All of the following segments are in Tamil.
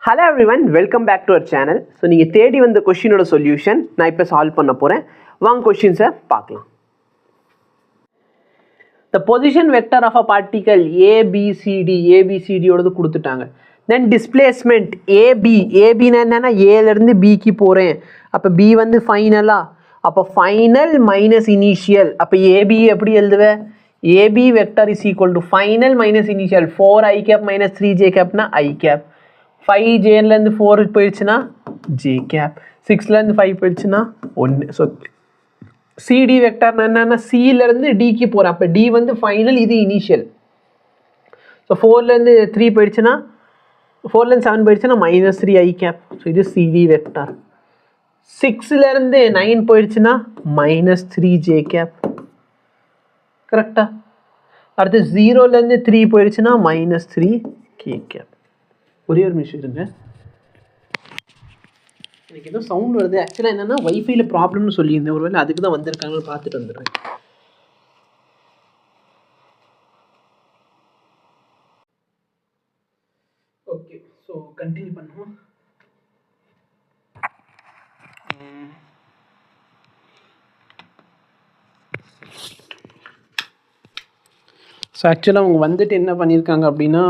Hello everyone, welcome back to our channel. So நீங்கள் தேடி வந்த கொஸ்டினோட சொல்யூஷன் நான் இப்போ சால்வ் பண்ண போகிறேன். வாங்க கொஸ்டின்ஸை பார்க்கலாம். The position vector of a particle ABCD ஓடது கொடுத்துட்டாங்க. Then displacement AB என்னன்னா ஏலேருந்து பிக்கு போகிறேன். அப்போ B வந்து ஃபைனலா, அப்போ ஃபைனல் மைனஸ் இனிஷியல். அப்போ AB எப்படி எழுதுவேன்? AB vector is equal to final minus initial 4i cap minus 3j capனா i cap. 5jலேருந்து 4 போயிடுச்சுன்னா j cap, 6லேருந்து 5 போயிடுச்சுன்னா 1. ஸோ சிடி வெக்டார் என்னன்னா சிலேருந்து டிக்கு போகிறேன். அப்போ டி வந்து ஃபைனல், இது இனிஷியல். ஸோ 4லேருந்து 3 போயிடுச்சுன்னா 4லேருந்து 7 போயிடுச்சுன்னா மைனஸ் 3i cap. ஸோ இது சிடி வெக்டார். 6லேருந்து 9 போயிடுச்சுன்னா மைனஸ் 3j cap. கரெக்டா? அடுத்து 0லேருந்து 3 போயிடுச்சுன்னா மைனஸ் 3k cap. ஒரே ஒரு நிமிஷம் இருங்க, எனக்கு ஏதோ சவுண்ட் வருது. ஆக்சுவலாக என்னென்னா வைஃபைல ப்ராப்ளம்னு சொல்லியிருந்தேன், ஒருவேளை அதுக்கு தான் வந்திருக்காங்கன்னு பார்த்துட்டு வந்துடுறேன். ஓகே, ஸோ கண்டினியூ பண்ணுவோம். ஸோ ஆக்சுவலாக அவங்க வந்துட்டு என்ன பண்ணியிருக்காங்க அப்படின்னா,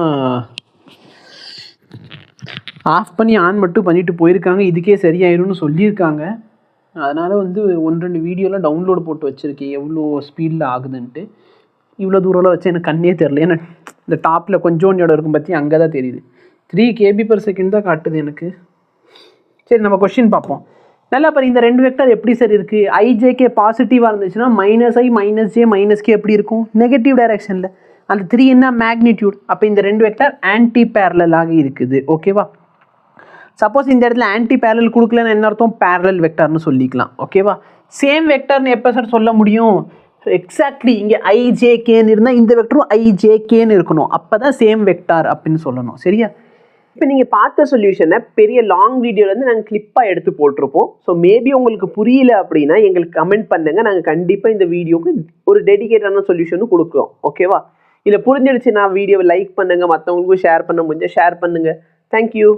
ஆஃப் பண்ணி ஆன் மட்டும் பண்ணிவிட்டு போயிருக்காங்க. இதுக்கே சரியாயிரும்னு சொல்லியிருக்காங்க. அதனால் வந்து 1-2 வீடியோலாம் டவுன்லோடு போட்டு வச்சுருக்கேன், எவ்வளோ ஸ்பீடில் ஆகுதுன்ட்டு. இவ்வளோ தூரம்லாம் வச்சு எனக்கு கண்ணே தெரில. ஏன்னா இந்த டாப்பில் கொஞ்சோண்டு இடம் இருக்கும் பற்றி, அங்கே தான் தெரியுது. 3 kbps தான் காட்டுது எனக்கு. சரி, நம்ம கொஸ்டின் பார்ப்போம். நல்லா பாரு, இந்த ரெண்டு வெக்டர் எப்படி சார் இருக்குது? ஐஜேகே பாசிட்டிவாக இருந்துச்சுன்னா மைனஸ் ஐ மைனஸ் ஜே மைனஸ் கே எப்படி இருக்கும்? நெகட்டிவ் டைரக்ஷனில். அந்த 3 என்ன மேக்னிடியூட். அப்போ இந்த ரெண்டு வெக்டர் ஆன்டி பேரலாக இருக்குது. ஓகேவா? சப்போஸ் இந்த இடத்துல ஆன்டி பேரலல் கொடுக்கலன்னு என்ன அர்த்தம்? பேரலல் வெக்டர்னு சொல்லிக்கலாம். ஓகேவா? சேம் வெக்டர்னு எப்போ சார் சொல்ல முடியும்? எக்ஸாக்ட்லி இங்கே ஐஜேகேன்னு இருந்தால் இந்த வெக்டரும் ஐஜேகேன்னு இருக்கணும். அப்போ தான் சேம் வெக்டார் அப்படின்னு சொல்லணும். சரியா? இப்போ நீங்கள் பார்த்த சொல்யூஷனை பெரிய லாங் வீடியோலேருந்து நாங்கள் கிளிப்பாக எடுத்து போட்டிருப்போம். ஸோ மேபி உங்களுக்கு புரியல அப்படின்னா எங்களுக்கு கமெண்ட் பண்ணுங்கள். நாங்கள் கண்டிப்பாக இந்த வீடியோக்கு ஒரு டெடிகேட்டான சொல்யூஷனும் கொடுக்குறோம். ஓகேவா? இதில் புரிஞ்சிடுச்சுன்னா வீடியோவை லைக் பண்ணுங்கள், மற்றவங்களுக்கும் ஷேர் பண்ண முடிஞ்சால் ஷேர் பண்ணுங்கள். தேங்க்யூ.